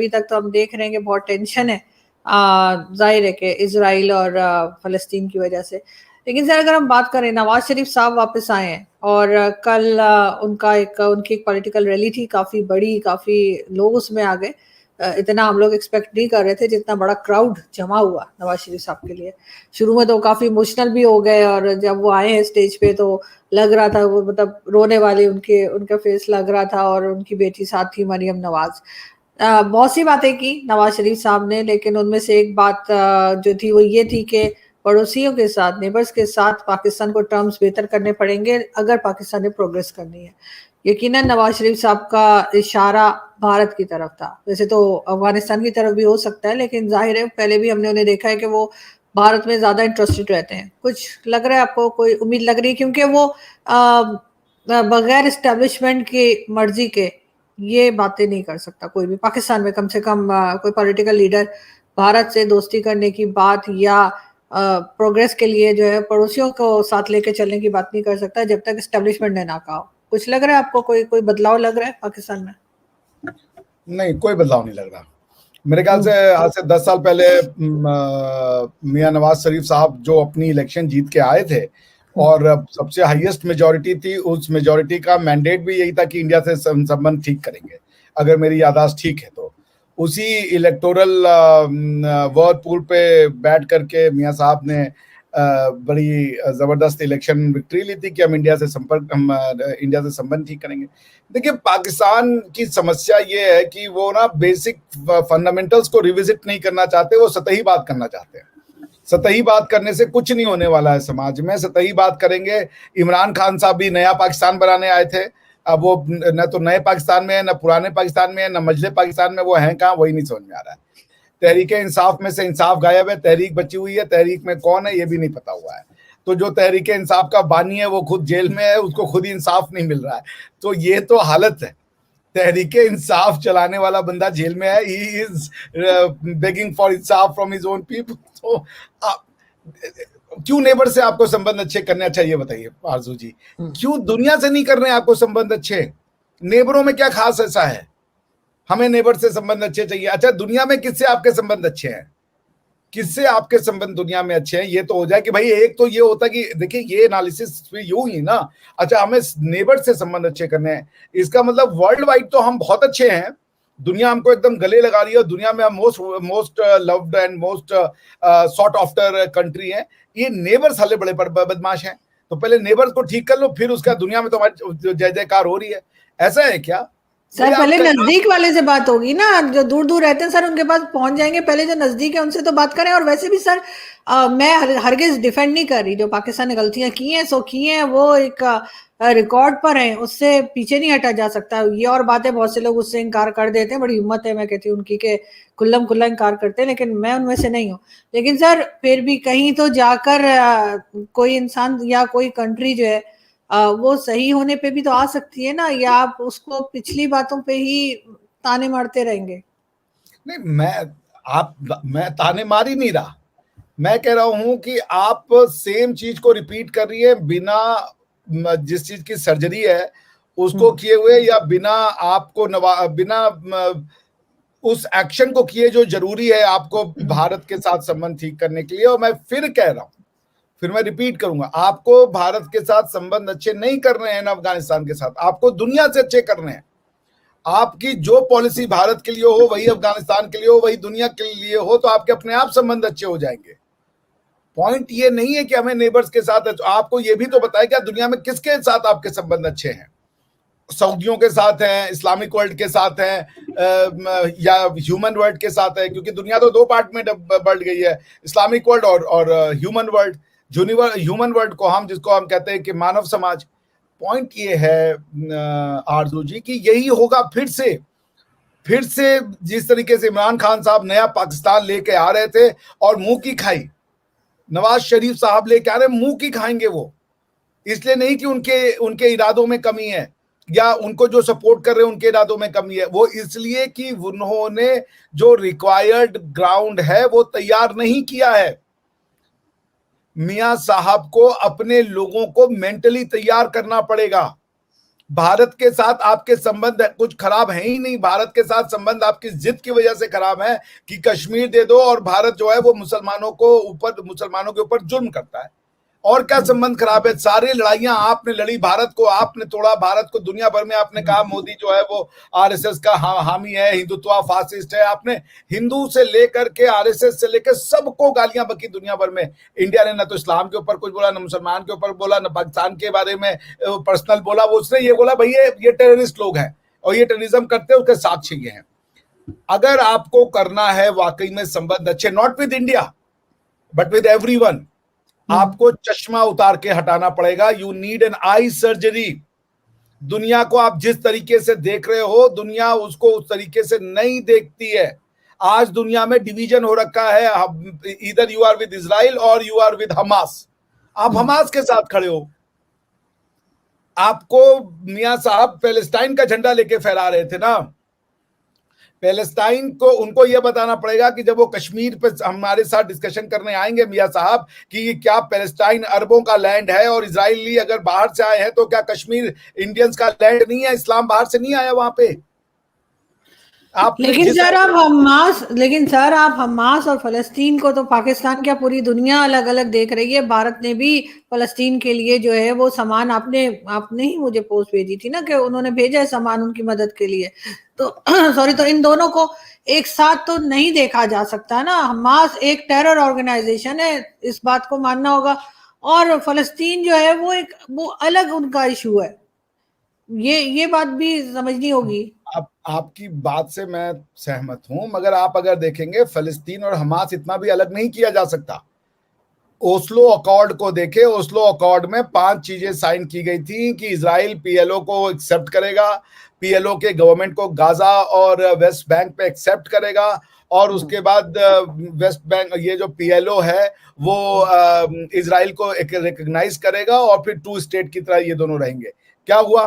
अभी तक तो हम देख रहे हैं कि बहुत टेंशन है, जाहिर है कि इजराइल और फलस्तीन की वजह से। लेकिन सर अगर हम बात करें, नवाज शरीफ साहब वापस आए हैं और कल उनकी एक पॉलिटिकल रैली थी, काफी बड़ी, काफी लोग उसमें आ गए। इतना हम लोग एक्सपेक्ट नहीं कर रहे थे जितना बड़ा क्राउड जमा हुआ नवाज शरीफ साहब के लिए। शुरू में तो काफी इमोशनल भी हो गए, और जब वो आए हैं स्टेज पे तो लग रहा था वो मतलब रोने वाले उनका फेस लग रहा था, और उनकी बेटी साथ थी मरियम नवाज। बहुत सी बातें की नवाज शरीफ साहब ने, लेकिन उनमें से एक बात जो थी वो ये थी कि पड़ोसियों के साथ, नेबर्स के साथ पाकिस्तान को टर्म्स बेहतर करने पड़ेंगे अगर पाकिस्तान ने प्रोग्रेस करनी है। यकीनन नवाज शरीफ साहब का इशारा भारत की तरफ था, वैसे तो अफगानिस्तान की तरफ भी हो सकता है, लेकिन जाहिर है पहले भी हमने उन्हें देखा है कि वो भारत में ज्यादा इंटरेस्टेड रहते हैं। कुछ लग रहा है आपको, कोई उम्मीद लग रही है? क्योंकि वो बगैर इस्टेब्लिशमेंट की मर्जी के ये बातें नहीं कर सकता कोई भी पाकिस्तान में, कम से कम कोई पॉलिटिकल लीडर भारत से दोस्ती करने की बात या प्रोग्रेस के लिए जो है पड़ोसियों को साथ लेके चलने की बात नहीं कर सकता जब तक एस्टेब्लिशमेंट ने ना कहा हो। कुछ लग रहा है आपको, कोई बदलाव लग रहा है पाकिस्तान में? नहीं, कोई बदलाव नहीं लग रहा। मेरे ख्याल से आज से 10 साल पहले मियां नवाज शरीफ साहब जो अपनी इलेक्शन जीत के आए थे और सबसे हाईएस्ट मेजॉरिटी थी, उस मेजॉरिटी का मैंडेट भी यही था कि इंडिया से संबंध ठीक करेंगे, अगर मेरी याददाश्त ठीक है तो। उसी इलेक्टोरल वर्लपूल पे बैठ करके मियां साहब ने बड़ी जबरदस्त इलेक्शन विक्ट्री ली थी कि हम इंडिया से संबंध ठीक करेंगे। देखिए, पाकिस्तान की समस्या ये है कि वो ना बेसिक फंडामेंटल्स को रिविजिट नहीं करना चाहते, वो सतही बात करना चाहते हैं। सतही बात करने से कुछ नहीं होने वाला है समाज में। सतही बात करेंगे, इमरान खान साहब भी नया पाकिस्तान बनाने आए थे, अब वो न तो नए पाकिस्तान में है, न पुराने पाकिस्तान में है, न मजले पाकिस्तान में, वो हैं कहाँ वही नहीं समझ में आ रहा है। तहरीक इंसाफ में से इंसाफ गायब है, तहरीक बची हुई है, तहरीक में कौन है ये भी नहीं पता हुआ है। तो जो तहरीक इंसाफ का बानी है वो खुद जेल में है, उसको खुद ही इंसाफ नहीं मिल रहा है। तो ये तो हालत है, तहरीक इंसाफ चलाने वाला बंदा जेल में है, he is begging for Insaf from his own people. तो क्यों नेबर से आपको संबंध अच्छे करने चाहिए बताइए आरजू जी? क्यों दुनिया से नहीं कर रहे हैं आपको संबंध अच्छे? नेबरों में क्या खास ऐसा है हमें नेबर से संबंध अच्छे चाहिए? अच्छा, दुनिया में किससे आपके संबंध अच्छे हैं? किससे आपके संबंध दुनिया में अच्छे हैं? ये तो हो जाए कि भाई, एक तो ये होता है कि देखिए ये एनालिसिस यूं ही ना, अच्छा हमें नेबर से संबंध अच्छे करने हैं, इसका मतलब वर्ल्ड वाइड तो हम बहुत अच्छे हैं, दुनिया हमको एकदम गले लगा रही है, दुनिया में हम most loved and most sought after country है। ये नेबर्स साले बड़े बदमाश हैं, तो पहले नेबर्स को ठीक कर लो, फिर उसका दुनिया में तो हमारी जय जयकार हो रही है। ऐसा है क्या सर? पहले नजदीक वाले से बात होगी ना, जो दूर दूर रहते हैं सर उनके पास पहुंच जाएंगे, पहले जो नजदीक है उनसे तो बात करें। और वैसे भी सर मैं हरगिज डिफेंड नहीं कर रही, जो पाकिस्तान ने गलतियां की हैं सो की हैं, वो एक रिकॉर्ड पर है, उससे पीछे नहीं हटा जा सकता। ये और बातें बहुत से लोग उससे इनकार कर देते हैं, बड़ी हिम्मत है मैं कहती हूँ उनकी के खुल्लम खुल्ला इनकार करते हैं, लेकिन मैं उनमें से नहीं हूँ। लेकिन सर फिर भी कहीं तो जाकर कोई इंसान या कोई कंट्री जो है वो सही होने पे भी तो आ सकती है ना, या आप उसको पिछली बातों पे ही ताने मारते रहेंगे? नहीं, मैं ताने मार ही नहीं रहा। मैं कह रहा हूं कि आप सेम चीज को रिपीट कर रही है बिना जिस चीज की सर्जरी है उसको किए हुए, या बिना आपको बिना उस एक्शन को किए जो जरूरी है आपको भारत के साथ संबंध ठीक करने के लिए। और मैं फिर कह रहा हूं, फिर मैं रिपीट करूंगा, आपको भारत के साथ संबंध अच्छे नहीं करने हैं ना अफगानिस्तान के साथ, आपको दुनिया से अच्छे करने हैं। आपकी जो पॉलिसी भारत के लिए हो वही अफगानिस्तान के लिए हो, वही दुनिया के लिए हो, तो आपके अपने आप संबंध अच्छे हो जाएंगे। पॉइंट ये नहीं है कि हमें नेबर्स के साथ, आपको ये भी तो बताया कि दुनिया में किसके साथ आपके संबंध अच्छे हैं। सऊदियों के साथ हैं, इस्लामिक वर्ल्ड के साथ हैं, या ह्यूमन वर्ल्ड के साथ है, क्योंकि दुनिया तो दो पार्ट में बढ़ गई है, इस्लामिक वर्ल्ड और ह्यूमन वर्ल्ड। ह्यूमन वर्ल्ड को जिसको हम कहते हैं कि मानव समाज। पॉइंट ये है आरजू जी कि यही होगा फिर से जिस तरीके से इमरान खान साहब नया पाकिस्तान लेके आ रहे थे और मुंह की खाई, नवाज शरीफ साहब लेके आ रहे, मुंह की खाएंगे वो। इसलिए नहीं कि उनके इरादों में कमी है या उनको जो सपोर्ट कर रहे हैं उनके इरादों में कमी है, वो इसलिए कि उन्होंने जो रिक्वायर्ड ग्राउंड है वो तैयार नहीं किया है। मियां साहब को अपने लोगों को मेंटली तैयार करना पड़ेगा। भारत के साथ आपके संबंध कुछ खराब है ही नहीं। भारत के साथ संबंध आपकी जिद की वजह से खराब है कि कश्मीर दे दो, और भारत जो है वो मुसलमानों के ऊपर जुल्म करता है। और क्या संबंध खराब है? सारी लड़ाइयां आपने लड़ी, भारत को आपने तोड़ा, भारत को दुनिया भर में आपने कहा मोदी जो है वो आरएसएस का हामी है, हिंदुत्व फासिस्ट है। आपने हिंदू से लेकर के आरएसएस से लेकर सबको गालियां बकी दुनिया भर में। इंडिया ने ना तो इस्लाम के ऊपर कुछ बोला, ना मुसलमान के ऊपर बोला, ना पाकिस्तान के बारे में पर्सनल बोला। वो उसने ये बोला भाई ये टेररिस्ट लोग हैं और ये टेररिज्म करते हैं, उसके साक्ष्य ये हैं। अगर आपको करना है वाकई में संबंध अच्छे, not with India but with everyone, आपको चश्मा उतार के हटाना पड़ेगा। You need an eye surgery. दुनिया को आप जिस तरीके से देख रहे हो, दुनिया उसको उस तरीके से नहीं देखती है। आज दुनिया में डिवीजन हो रखा है, इधर यू आर विद इजराइल और यू आर विद हमास। आप हमास के साथ खड़े हो। आपको मियां साहब पैलेस्टाइन का झंडा लेके फहरा रहे थे ना। पैलेस्टाइन को उनको यह बताना पड़ेगा कि जब वो कश्मीर पे हमारे साथ डिस्कशन करने आएंगे मियां साहब कि ये क्या पैलेस्टाइन अरबों का लैंड है और इजरायली अगर बाहर से आए हैं तो क्या कश्मीर इंडियंस का लैंड नहीं है? इस्लाम बाहर से नहीं आया वहां पे। लेकिन सर आप हमास और फलस्तीन को तो पाकिस्तान क्या पूरी दुनिया अलग अलग देख रही है। भारत ने भी फलस्तीन के लिए जो है वो सामान आपने ही मुझे पोस्ट भेजी थी ना कि उन्होंने भेजा है सामान उनकी मदद के लिए। तो सॉरी, तो इन दोनों को एक साथ तो नहीं देखा जा सकता ना। हमास एक टेरर ऑर्गेनाइजेशन है, इस बात को मानना होगा, और फलस्तीन जो है वो अलग उनका इशू है। ये बात भी समझनी होगी। आपकी बात से मैं सहमत हूं, मगर आप अगर देखेंगे फलस्तीन और हमास इतना भी अलग नहीं किया जा सकता। ओस्लो अकॉर्ड को देखे, ओस्लो अकॉर्ड में 5 चीजें साइन की गई थी कि इजराइल पीएलओ को एक्सेप्ट करेगा, पीएलओ के गवर्नमेंट को गाजा और वेस्ट बैंक पे एक्सेप्ट करेगा, और उसके बाद वेस्ट बैंक ये जो पीएलओ है वो इजराइल को रिकॉग्नाइज करेगा और फिर 2 स्टेट की तरह ये दोनों रहेंगे। क्या हुआ?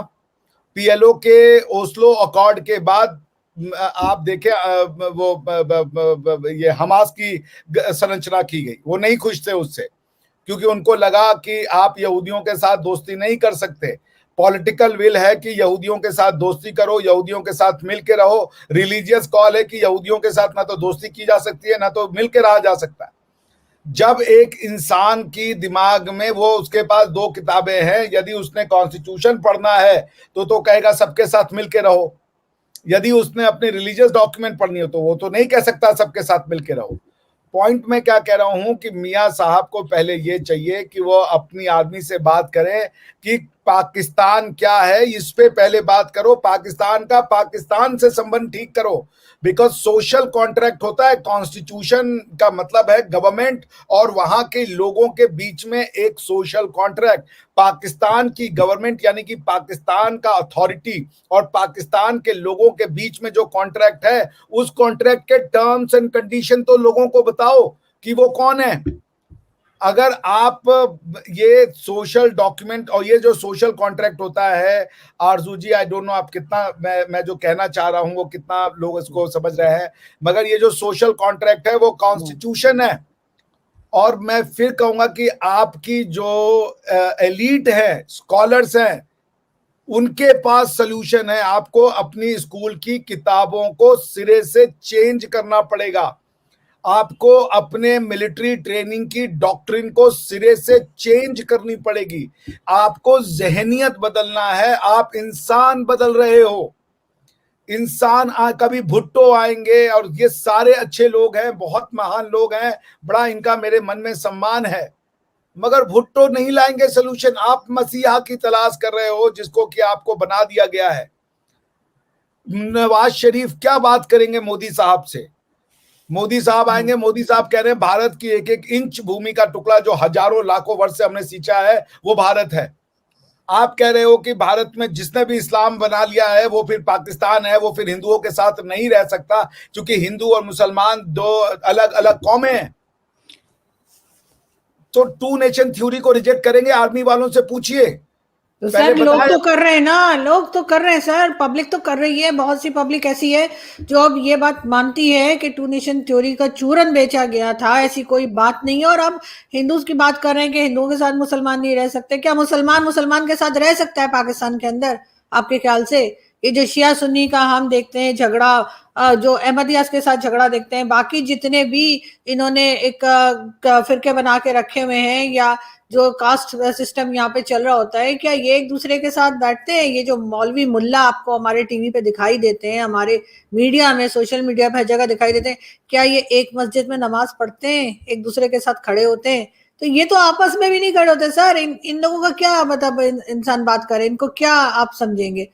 पीएलओ के ओस्लो अकॉर्ड के बाद आप देखें ये हमास की संरचना की गई। वो नहीं खुश थे उससे, क्योंकि उनको लगा कि आप यहूदियों के साथ दोस्ती नहीं कर सकते। पॉलिटिकल विल है कि यहूदियों के साथ दोस्ती करो, यहूदियों के साथ मिलके रहो। रिलीजियस कॉल है कि यहूदियों के साथ ना तो दोस्ती की जा सकती है ना तो मिलके रहा जा सकता है। जब एक इंसान की दिमाग में वो उसके पास 2 किताबें हैं, यदि उसने कॉन्स्टिट्यूशन पढ़ना है तो कहेगा सबके साथ मिलके रहो। यदि उसने अपनी रिलीजियस डॉक्यूमेंट पढ़नी हो तो वो तो नहीं कह सकता सबके साथ मिलके रहो। पॉइंट में क्या कह रहा हूं कि मियां साहब को पहले ये चाहिए कि वो अपनी आदमी से बात करें कि पाकिस्तान क्या है, इस पे पहले बात करो। पाकिस्तान से संबंध ठीक करो, बिकॉज सोशल कॉन्ट्रैक्ट होता है। कॉन्स्टिट्यूशन का मतलब है गवर्नमेंट और वहां के लोगों के बीच में एक सोशल कॉन्ट्रैक्ट। पाकिस्तान की गवर्नमेंट यानी कि पाकिस्तान का अथॉरिटी और पाकिस्तान के लोगों के बीच में जो कॉन्ट्रैक्ट है, उस कॉन्ट्रैक्ट के टर्म्स एंड कंडीशन तो लोगों को बताओ कि वो कौन है। अगर आप ये सोशल डॉक्यूमेंट और ये जो सोशल कॉन्ट्रैक्ट होता है, आरजू जी आई डोंट नो आप कितना मैं जो कहना चाह रहा हूं वो कितना लोग इसको समझ रहे हैं, मगर ये जो सोशल कॉन्ट्रैक्ट है वो कॉन्स्टिट्यूशन है। और मैं फिर कहूंगा कि आपकी जो एलीट है, स्कॉलर्स हैं, उनके पास सलूशन है। आपको अपनी स्कूल की किताबों को सिरे से चेंज करना पड़ेगा। आपको अपने मिलिट्री ट्रेनिंग की डॉक्ट्रिन को सिरे से चेंज करनी पड़ेगी। आपको जहनियत बदलना है। आप इंसान बदल रहे हो। इंसान कभी भुट्टो आएंगे और ये सारे अच्छे लोग हैं, बहुत महान लोग हैं, बड़ा इनका मेरे मन में सम्मान है, मगर भुट्टो नहीं लाएंगे सलूशन। आप मसीहा की तलाश कर रहे हो जिसको कि आपको बना दिया गया है। नवाज शरीफ क्या बात करेंगे मोदी साहब से? मोदी साहब आएंगे, मोदी साहब कह रहे हैं भारत की एक एक इंच भूमि का टुकड़ा जो हजारों लाखों वर्ष से हमने सींचा है वो भारत है। आप कह रहे हो कि भारत में जिसने भी इस्लाम बना लिया है वो फिर पाकिस्तान है, वो फिर हिंदुओं के साथ नहीं रह सकता, क्योंकि हिंदू और मुसलमान 2 अलग अलग कौमें हैं। तो 2 नेशन थ्योरी को रिजेक्ट करेंगे? आर्मी वालों से पूछिए। तो सर लोग तो कर रहे हैं ना, लोग तो कर रहे हैं सर, पब्लिक तो कर रही है। बहुत सी पब्लिक ऐसी है जो अब ये बात मानती है कि 2 नेशन थ्योरी का चूरन बेचा गया था, ऐसी कोई बात नहीं है। और अब हिंदूज की बात कर रहे हैं कि हिंदुओं के साथ मुसलमान नहीं रह सकते। क्या मुसलमान के साथ रह सकता है पाकिस्तान के अंदर? आपके ख्याल से? ये जो शिया सुन्नी का हम देखते हैं झगड़ा, जो अहमदियास के साथ झगड़ा देखते हैं, बाकी जितने भी इन्होंने एक फिरके बना के रखे हुए हैं या जो कास्ट सिस्टम यहाँ पे चल रहा होता है, क्या ये एक दूसरे के साथ बैठते हैं? ये जो मौलवी मुल्ला आपको हमारे टीवी पे दिखाई देते हैं, हमारे मीडिया में, सोशल मीडिया पे हर जगह दिखाई देते हैं, क्या ये एक मस्जिद में नमाज पढ़ते हैं, एक दूसरे के साथ खड़े होते हैं? तो ये तो आपस में भी नहीं खड़े होते सर। इन लोगों का क्या मतलब, इंसान बात करे, इनको क्या आप समझेंगे?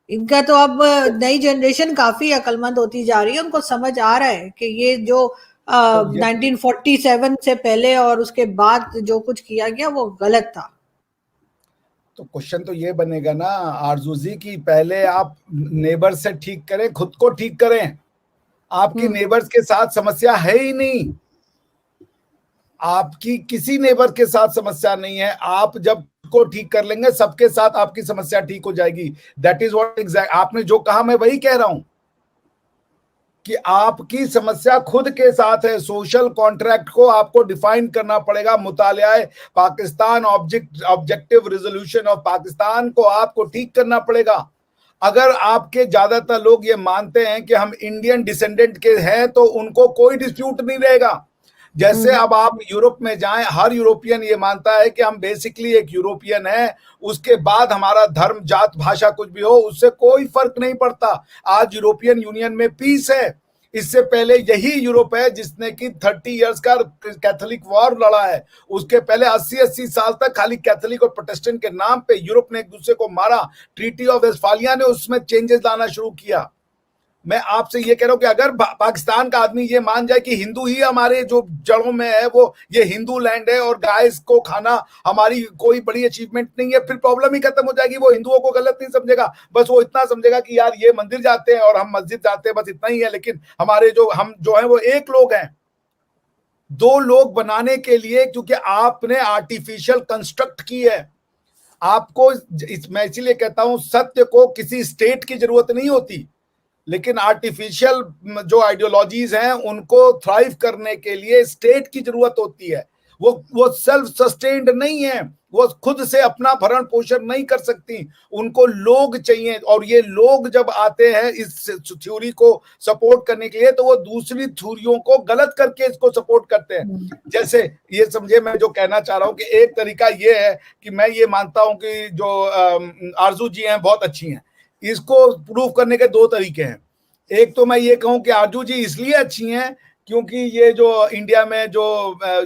इनका तो अब नई जनरेशन काफी अक्लमंद होती जा रही है, उनको समझ आ रहा है कि ये जो तो ये 1947 से पहले और उसके बाद जो कुछ किया गया वो गलत था। तो क्वेश्चन तो ये बनेगा ना आरजू जी की पहले आप नेबर से ठीक करें, खुद को ठीक करें। आपकी नेबर्स के साथ समस्या है ही नहीं, आपकी किसी नेबर के साथ समस्या नहीं है। आप जब को ठीक कर लेंगे सबके साथ आपकी समस्या ठीक हो जाएगी। दैट इज व्हाट एग्जैक्ट आपने जो कहा मैं वही कह रहा हूं कि आपकी समस्या खुद के साथ है। सोशल कॉन्ट्रैक्ट को आपको डिफाइन करना पड़ेगा। मुतालिया Pakistan, objective resolution of Pakistan को आपको ठीक करना पड़ेगा। अगर आपके ज्यादातर लोग ये मानते हैं कि हम इंडियन डिसेंडेंट के हैं तो उनको कोई डिस्प्यूट नहीं रहेगा। जैसे अब आप यूरोप में जाएं, हर यूरोपियन ये मानता है कि हम बेसिकली एक यूरोपियन है, उसके बाद हमारा धर्म, जात, भाषा कुछ भी हो उससे कोई फर्क नहीं पड़ता। आज यूरोपियन यूनियन में पीस है। इससे पहले यही यूरोप है जिसने कि 30 इयर्स का कैथोलिक वॉर लड़ा है। उसके पहले 80 साल तक खाली कैथोलिक और प्रोटेस्टेंट के नाम पे यूरोप ने एक दूसरे को मारा। ट्रीटी ऑफ वेस्टफालिया ने उसमें चेंजेस लाना शुरू किया। मैं आपसे ये कह रहा हूं कि अगर पाकिस्तान का आदमी ये मान जाए कि हिंदू ही हमारे जो जड़ों में है, वो ये हिंदू लैंड है और गाय को खाना हमारी कोई बड़ी अचीवमेंट नहीं है, फिर प्रॉब्लम ही खत्म हो जाएगी। वो हिंदुओं को गलत नहीं समझेगा, बस वो इतना समझेगा कि यार ये मंदिर जाते हैं और हम मस्जिद जाते हैं, बस इतना ही है। लेकिन हमारे हम जो है वो एक लोग हैं। दो लोग बनाने के लिए, क्योंकि आपने आर्टिफिशियल कंस्ट्रक्ट की है आपको। मैं इसीलिए कहता हूं सत्य को किसी स्टेट की जरूरत नहीं होती, लेकिन आर्टिफिशियल जो आइडियोलॉजीज हैं उनको थ्राइव करने के लिए स्टेट की जरूरत होती है। वो सेल्फ सस्टेन्ड नहीं है, वो खुद से अपना भरण पोषण नहीं कर सकती, उनको लोग चाहिए। और ये लोग जब आते हैं इस थ्योरी को सपोर्ट करने के लिए तो वो दूसरी थ्योरियों को गलत करके इसको सपोर्ट करते हैं। जैसे ये समझे मैं जो कहना चाह रहा हूं कि एक तरीका ये है कि मैं ये मानता हूं कि जो आरजू जी हैं बहुत अच्छी हैं। इसको प्रूव करने के दो तरीके हैं। एक तो मैं ये कहूं कि आरजू जी इसलिए अच्छी हैं क्योंकि ये जो इंडिया में जो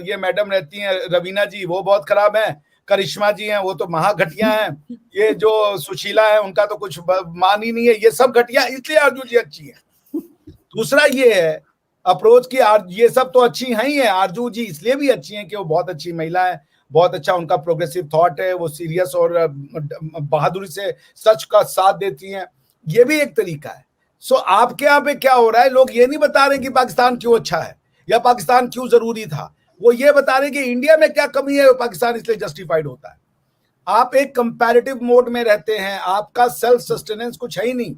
ये मैडम रहती हैं रवीना जी, वो बहुत खराब हैं। करिश्मा जी हैं, वो तो महाघटिया हैं। ये जो सुशीला है उनका तो कुछ मान ही नहीं है। ये सब घटिया, इसलिए आरजू जी अच्छी है। दूसरा ये है अप्रोच की ये सब तो अच्छी हैं ही है, आरजू जी इसलिए भी अच्छी हैं कि वो बहुत अच्छी महिला है, बहुत अच्छा उनका प्रोग्रेसिव थॉट है, वो सीरियस और बहादुरी से सच का साथ देती हैं। ये भी एक तरीका है। सो आपके यहाँ पे क्या हो रहा है, लोग ये नहीं बता रहे कि पाकिस्तान क्यों अच्छा है या पाकिस्तान क्यों जरूरी था, वो ये बता रहे कि इंडिया में क्या कमी है, पाकिस्तान इसलिए जस्टिफाइड होता है। आप एक कंपैरेटिव मोड में रहते हैं, आपका सेल्फ सस्टेनेंस कुछ है ही नहीं।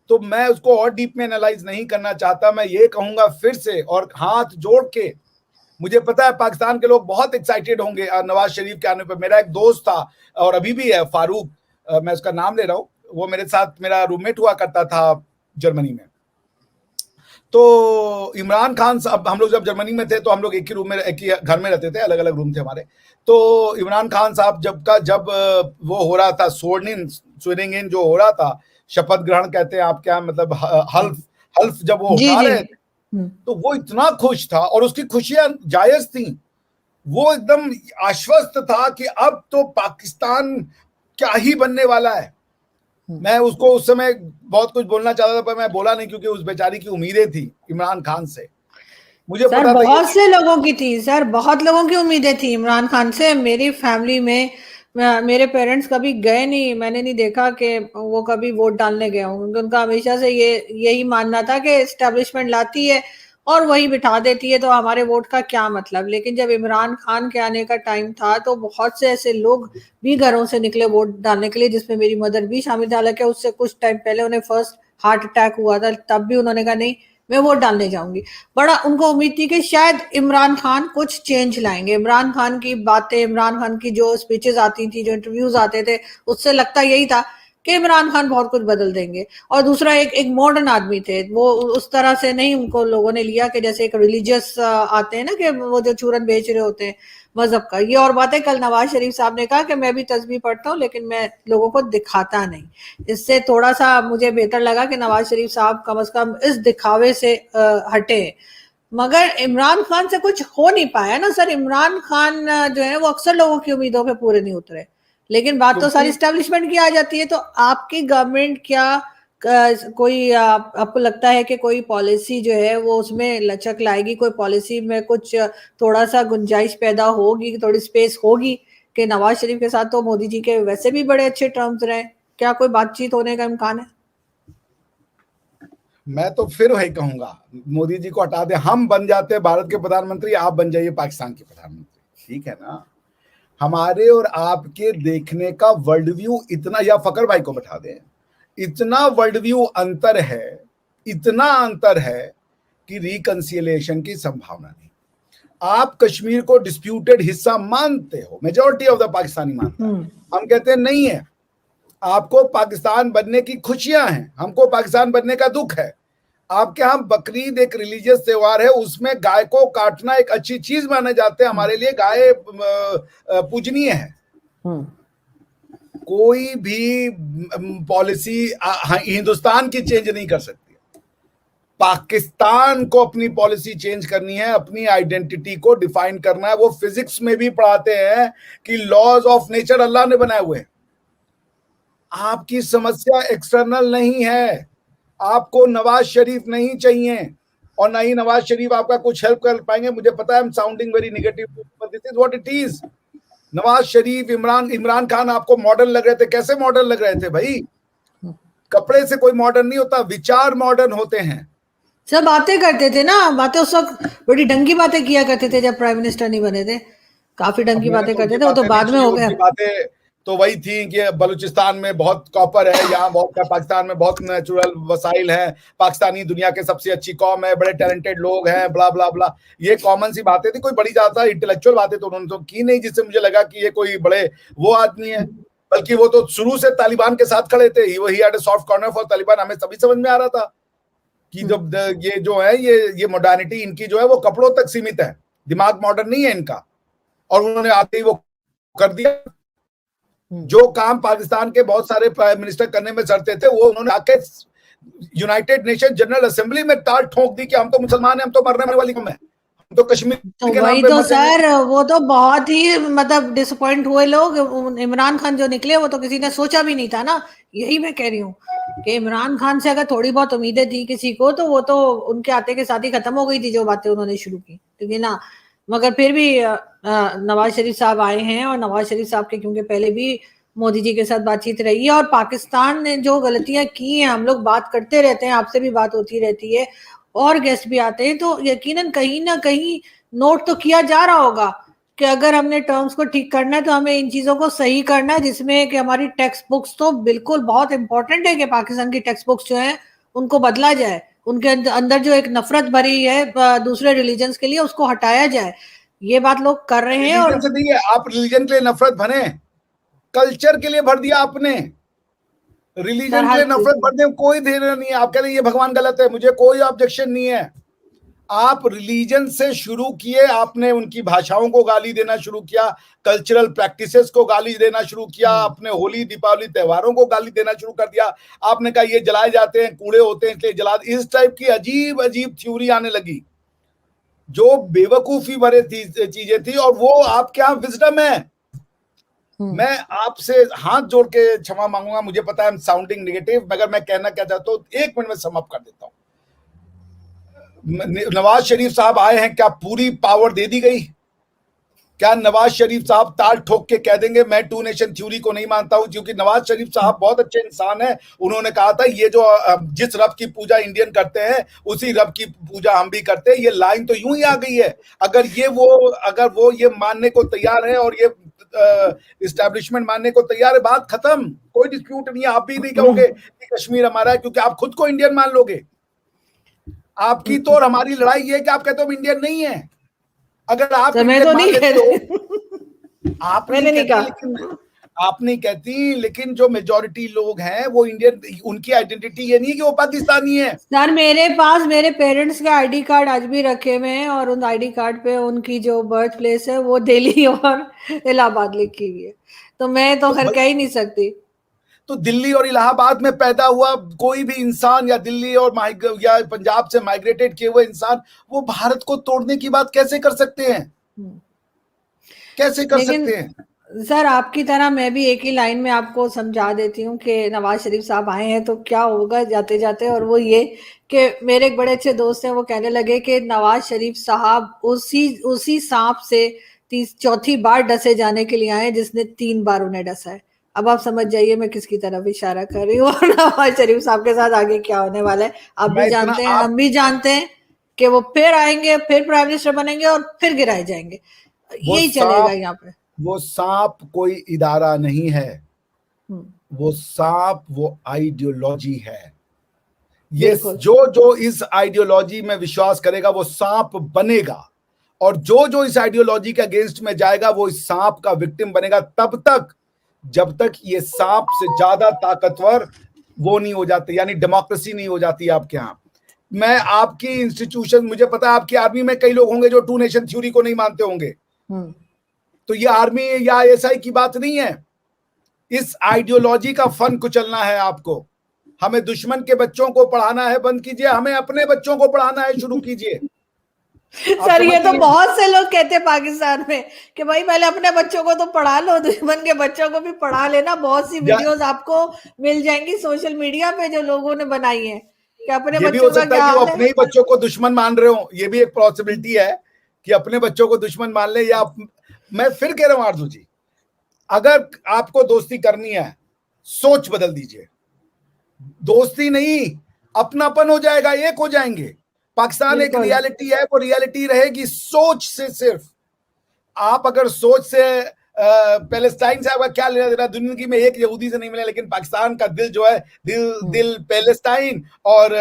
तो मैं उसको और डीप में एनालाइज नहीं करना चाहता। मैं ये कहूंगा फिर से और हाथ जोड़ के, मुझे पता है पाकिस्तान के लोग बहुत एक्साइटेड होंगे नवाज शरीफ के आने पर। मेरा एक दोस्त था और अभी भी है, फारूक, मैं उसका नाम ले रहा हूँ, वो मेरे साथ मेरा रूममेट हुआ करता था जर्मनी में। तो इमरान खान साहब, हम लोग जब जर्मनी में थे तो हम लोग एक ही रूम में, एक ही घर में रहते थे, अलग अलग रूम थे हमारे। तो इमरान खान साहब जब वो हो रहा था स्वेरिंग इन जो हो रहा था, शपथ ग्रहण कहते हैं आप, क्या मतलब हल्फ जब वो उठा रहे थे तो वो इतना खुश था और उसकी खुशियां जायज थी। वो एकदम आश्वस्त था कि अब तो पाकिस्तान क्या ही बनने वाला है। मैं उसको उस समय बहुत कुछ बोलना चाहता था पर मैं बोला नहीं क्योंकि उस बेचारी की उम्मीदें थी इमरान खान से। मुझे सर पता था बहुत से लोगों की थी, सर बहुत लोगों की उम्मीदें थी इमरान खान से। मेरी फैमिली में मेरे पेरेंट्स कभी गए नहीं, मैंने नहीं देखा कि वो कभी वोट डालने गए होंगे। उनका हमेशा से यही मानना था कि एस्टेब्लिशमेंट लाती है और वही बिठा देती है, तो हमारे वोट का क्या मतलब। लेकिन जब इमरान खान के आने का टाइम था तो बहुत से ऐसे लोग भी घरों से निकले वोट डालने के लिए, जिसमें मेरी मदर भी शामिल था। हालांकि उससे कुछ टाइम पहले उन्हें फर्स्ट हार्ट अटैक हुआ था, तब भी उन्होंने कहा नहीं मैं वोट डालने जाऊंगी। बड़ा उनको उम्मीद थी कि शायद इमरान खान कुछ चेंज लाएंगे। इमरान खान की बातें, इमरान खान की जो स्पीचेस आती थी, जो इंटरव्यूज आते थे, उससे लगता यही था कि इमरान खान बहुत कुछ बदल देंगे। और दूसरा एक मॉडर्न आदमी थे, वो उस तरह से नहीं उनको लोगों ने लिया कि जैसे एक रिलीजियस आते हैं ना, कि वो जो चूरन बेच रहे होते हैं मजहब का। ये और बात है, कल नवाज शरीफ साहब ने कहा कि मैं भी तस्बीह पढ़ता हूँ लेकिन मैं लोगों को दिखाता नहीं। इससे थोड़ा सा मुझे बेहतर लगा कि नवाज शरीफ साहब कम से कम इस दिखावे से हटे। मगर इमरान खान से कुछ हो नहीं पाया ना सर। इमरान खान जो है वो अक्सर लोगों की उम्मीदों पे पूरे नहीं उतरे। लेकिन बात तो सारी क्योंकि इस्टेब्लिशमेंट की आ जाती है। तो आपकी गवर्नमेंट क्या कोई आपको लगता है कि कोई पॉलिसी जो है वो उसमें लचक लाएगी, कोई पॉलिसी में कुछ थोड़ा सा गुंजाइश पैदा होगी, थोड़ी स्पेस होगी? कि नवाज शरीफ के साथ तो मोदी जी के वैसे भी बड़े अच्छे टर्म्स रहे, क्या कोई बातचीत होने का इम्कान है? मैं तो फिर वही कहूंगा, मोदी जी को हटा दे, हम बन जाते हैं भारत के प्रधानमंत्री, आप बन जाइए पाकिस्तान के प्रधानमंत्री, ठीक है ना। हमारे और आपके देखने का वर्ल्ड व्यू इतना, या फकर भाई को बैठा दें, इतना वर्ल्ड व्यू अंतर है, इतना अंतर है कि रिकंसिलिएशन की संभावना नहीं। आप कश्मीर को डिस्प्यूटेड हिस्सा मानते हो, मेजॉरिटी ऑफ द पाकिस्तानी मानता है, हम कहते हैं नहीं है, आपको पाकिस्तान बनने की खुशियां हैं, हमको पाकिस्तान बनने का दुख है। आपके यहाँ बकरीद एक रिलीजियस त्योहार है, उसमें गाय को काटना एक अच्छी चीज माने जाते हैं, हमारे लिए गाय पूजनीय है। कोई भी पॉलिसी हिंदुस्तान की चेंज नहीं कर सकती। पाकिस्तान को अपनी पॉलिसी चेंज करनी है, अपनी आइडेंटिटी को डिफाइन करना है। वो फिजिक्स में भी पढ़ाते हैं कि लॉज ऑफ नेचर अल्लाह ने बनाए हुए हैं। आपकी समस्या एक्सटर्नल नहीं है, आपको नवाज शरीफ नहीं चाहिए, और ना ही नवाज शरीफ आपका कुछ हेल्प कर पाएंगे। मुझे पता है I am sounding very negative, but this is what it is. Nawaz Sharif, Imran Khan आपको मॉडर्न लग रहे थे, कैसे मॉडर्न लग रहे थे भाई? कपड़े से कोई मॉडर्न नहीं होता, विचार मॉडर्न होते हैं। सब बातें करते थे ना, बातें उस वक्त बड़ी ढंगी बातें किया करते थे जब प्राइम मिनिस्टर नहीं बने थे, काफी ढंगी बातें करते थे। वो तो बाद में हो गया। बातें तो वही थी कि बलूचिस्तान में बहुत कॉपर है, यहाँ बहुत, पाकिस्तान में बहुत नेचुरल वसाइल है, पाकिस्तानी दुनिया के सबसे अच्छी कौम है, बड़े टैलेंटेड लोग हैं, ब्ला ब्ला ब्ला। ये कॉमन सी बातें थी, कोई बड़ी ज्यादा इंटेलेक्चुअल बातें तो उन्होंने तो की नहीं, जिससे मुझे लगा कि ये कोई बड़े वो आदमी है। बल्कि वो तो शुरू से तालिबान के साथ खड़े थे, he had a soft corner for Taliban. हमें सभी समझ में आ रहा था कि जब ये जो है ये मॉडर्निटी इनकी जो है वो कपड़ों तक सीमित है, दिमाग मॉडर्न नहीं है इनका। और उन्होंने आते ही वो कर दिया जो काम पाकिस्तान के बहुत सारे प्राइम मिनिस्टर करने में सरते थे, वो उन्होंने आके यूनाइटेड नेशन जनरल असेंबली में ताल ठोक दी कि हम तो मुसलमान हैं, हम तो मरने वाली कौम है, हम तो कश्मीर तो के वही नाम पे तो मर जाएंगे। सर, वो तो बहुत ही मतलब डिसअपॉइंट हुए लोग। इमरान खान जो निकले वो तो किसी ने सोचा भी नहीं था ना। यही मैं कह रही हूँ कि इमरान खान से अगर थोड़ी बहुत उम्मीदें थी किसी को, तो वो तो उनके आते के साथ ही खत्म हो गई थी जो बातें उन्होंने शुरू की, ठीक है ना। मगर फिर भी नवाज शरीफ साहब आए हैं, और नवाज शरीफ साहब के क्योंकि पहले भी मोदी जी के साथ बातचीत रही है, और पाकिस्तान ने जो गलतियां की हैं, हम लोग बात करते रहते हैं, आपसे भी बात होती रहती है और गेस्ट भी आते हैं, तो यकीनन कहीं ना कहीं नोट तो किया जा रहा होगा कि अगर हमने टर्म्स को ठीक करना है तो हमें इन चीजों को सही करना है, जिसमें कि हमारी टेक्स्ट बुक्स तो बिल्कुल बहुत इंपॉर्टेंट है कि पाकिस्तान की टेक्स्ट बुक्स जो है उनको बदला जाए, उनके अंदर जो एक नफरत भरी है दूसरे रिलीजन्स के लिए उसको हटाया जाए। ये बात लोग कर रहे हैं। रिलीजन से नहीं है, आप रिलीजन के लिए नफरत भरे, कल्चर के लिए भर दिया आपने। रिलीजन के लिए नफरत भरने में कोई देर नहीं है। आप कह रहे हैं ये भगवान गलत है, मुझे कोई ऑब्जेक्शन नहीं है। आप रिलीजन से शुरू किए, आपने उनकी भाषाओं को गाली देना शुरू किया, कल्चरल प्रैक्टिसेस को गाली देना शुरू किया, अपने होली दीपावली त्योहारों को गाली देना शुरू कर दिया। आपने कहा ये जलाए जाते हैं, कूड़े होते हैं इसलिए जला, इस टाइप की अजीब अजीब थ्योरी आने लगी जो बेवकूफी भरे चीजें थी, और वो आपके यहाँ विजडम है। मैं आपसे हाथ जोड़ के क्षमा मांगूंगा, मुझे पता है साउंडिंग नेगेटिव, मगर मैं कहना क्या चाहता हूं, 1 मिनट में सम अप कर देता हूं। नवाज शरीफ साहब आए हैं, क्या पूरी पावर दे दी गई? क्या नवाज शरीफ साहब ताल ठोक के कह देंगे मैं 2 नेशन थ्योरी को नहीं मानता हूं? क्योंकि नवाज शरीफ साहब बहुत अच्छे इंसान हैं। उन्होंने कहा था ये जो जिस रब की पूजा इंडियन करते हैं उसी रब की पूजा हम भी करते हैं। ये लाइन तो यूं ही आ गई है। अगर वो ये मानने को तैयार है और ये इस्टेब्लिशमेंट मानने को तैयार है, बात खत्म, कोई डिस्प्यूट नहीं है। आप भी नहीं कहोगे कि कश्मीर हमारा है, क्योंकि आप खुद को इंडियन मान लोगे। आपकी तो और हमारी लड़ाई ये है कि आप कहते हो इंडियन नहीं है। अगर आप मैं तो नहीं कह रही, आप मैंने नहीं कहा। आप नहीं कहती, लेकिन जो मेजॉरिटी लोग हैं वो इंडियन, उनकी आइडेंटिटी ये नहीं है कि वो पाकिस्तानी है। सर मेरे पास मेरे पेरेंट्स के आईडी कार्ड आज भी रखे हुए हैं और उन आईडी कार्ड पे उनकी जो बर्थ प्लेस है वो दिल्ली और इलाहाबाद लिखी हुई है, तो मैं तो खैर कह ही नहीं सकती। तो दिल्ली और इलाहाबाद में पैदा हुआ कोई भी इंसान, या दिल्ली और या पंजाब से माइग्रेटेड किए हुए इंसान, वो भारत को तोड़ने की बात कैसे कर सकते हैं? कैसे कर लेकिन सकते हैं? सर आपकी तरह मैं भी एक ही लाइन में आपको समझा देती हूँ कि नवाज शरीफ साहब आए हैं तो क्या होगा जाते जाते, और वो ये कि मेरे एक बड़े अच्छे दोस्त हैं, वो कहने लगे कि नवाज शरीफ साहब उसी सांप से चौथी बार डसे जाने के लिए आए जिसने 3 बार उन्हें डसा है। अब आप समझ जाइए मैं किसकी तरफ इशारा कर रही हूँ और नवाज शरीफ साहब के साथ आगे क्या होने वाला है आप भी जानते हैं, हम भी जानते हैं कि वो फिर आएंगे, फिर प्राइम मिनिस्टर बनेंगे और फिर गिराए जाएंगे, यही चलेगा यहाँ पे। वो सांप कोई इदारा नहीं है, वो सांप वो आइडियोलॉजी है। ये जो इस आइडियोलॉजी में विश्वास करेगा वो सांप बनेगा, और जो इस आइडियोलॉजी के अगेंस्ट में जाएगा वो इस सांप का विक्टिम बनेगा, तब तक जब तक ये सांप से ज्यादा ताकतवर वो नहीं हो जाते, यानी डेमोक्रेसी नहीं हो जाती आपके यहाँ। मैं आपकी इंस्टीट्यूशन, मुझे पता है आपकी आर्मी में कई लोग होंगे जो 2 नेशन थ्योरी को नहीं मानते होंगे, तो ये आर्मी या आईएसआई की बात नहीं है। इस आइडियोलॉजी का फन कुचलना है आपको। हमें दुश्मन के बच्चों को पढ़ाना है बंद कीजिए, हमें अपने बच्चों को पढ़ाना है शुरू कीजिए। सर ये तो बहुत से लोग कहते हैं पाकिस्तान में कि भाई पहले अपने बच्चों को तो पढ़ा लो, दुश्मन के बच्चों को भी पढ़ा लेना। बहुत सी वीडियोस आपको मिल जाएंगी सोशल मीडिया पे जो लोगों ने बनाई है कि अपने बच्चों का क्या हाल है। अपने ही बच्चों को दुश्मन मान रहे हो, ये भी एक पॉसिबिलिटी है कि अपने बच्चों को दुश्मन मान ले। या मैं फिर कह रहा हूं आरजू जी, अगर आपको दोस्ती करनी है सोच बदल दीजिए। दोस्ती नहीं, अपनापन हो जाएगा, एक हो जाएंगे। पाकिस्तान एक रियलिटी है, वो रियलिटी रहेगी सोच से। सिर्फ आप अगर सोच से पैलेस्टाइन से आपका क्या लेना देना, दुनिया में एक यहूदी से नहीं मिला, लेकिन पाकिस्तान का दिल जो है, दिल पैलेस्टाइन और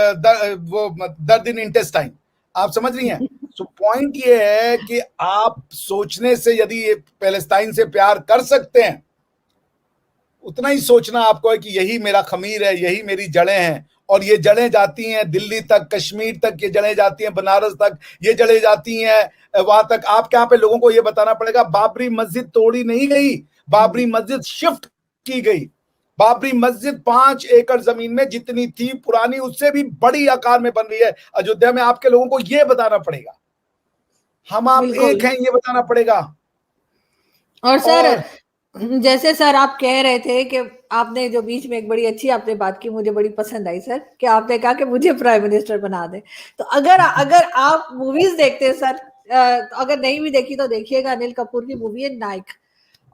वो दर्द इन इंटेस्टाइन, आप समझ रही हैं। तो पॉइंट ये है कि आप सोचने से यदि पैलेस्टाइन से प्यार कर सकते हैं, उतना ही सोचना आपको है कि यही मेरा खमीर है, यही मेरी जड़ें हैं, और ये जड़ें जाती हैं दिल्ली तक, कश्मीर तक, ये जड़ें जाती हैं बनारस तक, ये जड़ें जाती हैं वहां तक। आपके यहाँ पे लोगों को ये बताना पड़ेगा बाबरी मस्जिद तोड़ी नहीं गई, बाबरी मस्जिद शिफ्ट की गई। बाबरी मस्जिद 5 एकड़ जमीन में जितनी थी पुरानी, उससे भी बड़ी आकार में बन रही है अयोध्या में। आपके लोगों को ये बताना पड़ेगा, हम आप एक हैं, ये बताना पड़ेगा। और सर जैसे सर आप कह रहे थे कि आपने जो बीच में एक बड़ी अच्छी आपने बात की, मुझे बड़ी पसंद आई सर, कि आपने कहा कि मुझे प्राइम मिनिस्टर बना दे। तो अगर आप मूवीज देखते हैं सर, अगर नहीं भी देखी तो देखिएगा, अनिल कपूर की मूवी है नायक,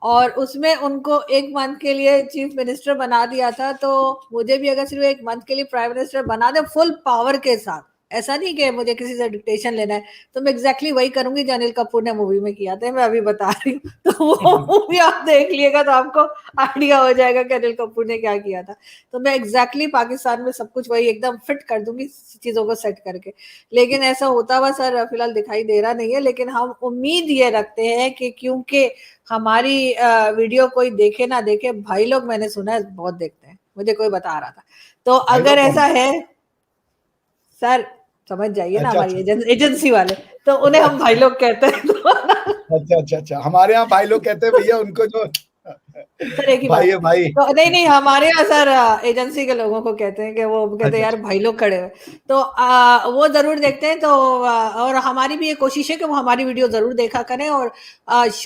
और उसमें उनको 1 मंथ के लिए चीफ मिनिस्टर बना दिया था। तो मुझे भी अगर सिर्फ 1 मंथ के लिए प्राइम मिनिस्टर बना दे फुल पावर के साथ, ऐसा नहीं कि मुझे किसी से डिक्टेशन लेना है, तो मैं एग्जैक्टली वही करूंगी जो अनिल कपूर ने मूवी में किया था, मैं अभी बता रही हूँ। तो वो मूवी आप देख लिएगा तो आपको आइडिया हो जाएगा कि अनिल कपूर ने क्या किया था। तो मैं एग्जैक्टली पाकिस्तान में सब कुछ वही एकदम फिट कर दूंगी चीजों को सेट करके। लेकिन ऐसा होता हुआ सर फिलहाल दिखाई दे रहा नहीं है, लेकिन हम उम्मीद ये रखते हैं कि क्योंकि हमारी वीडियो कोई देखे ना देखे, भाई लोग मैंने सुना है बहुत देखते हैं, मुझे कोई बता रहा था। तो अगर ऐसा है सर, समझ जाइए ना, हमारी एजेंसी वाले, तो उन्हें हम भाई लोग कहते हैं। अच्छा, हमारे यहाँ भाई लोग कहते हैं भैया उनको जो सर एक ही भाई है भाई। तो नहीं हमारे यहाँ सर एजेंसी के लोगों को कहते हैं कि वो कहते हैं यार भाई लोग खड़े हुए, तो वो जरूर देखते हैं। तो और हमारी भी ये कोशिश है कि वो हमारी वीडियो जरूर देखा करें, और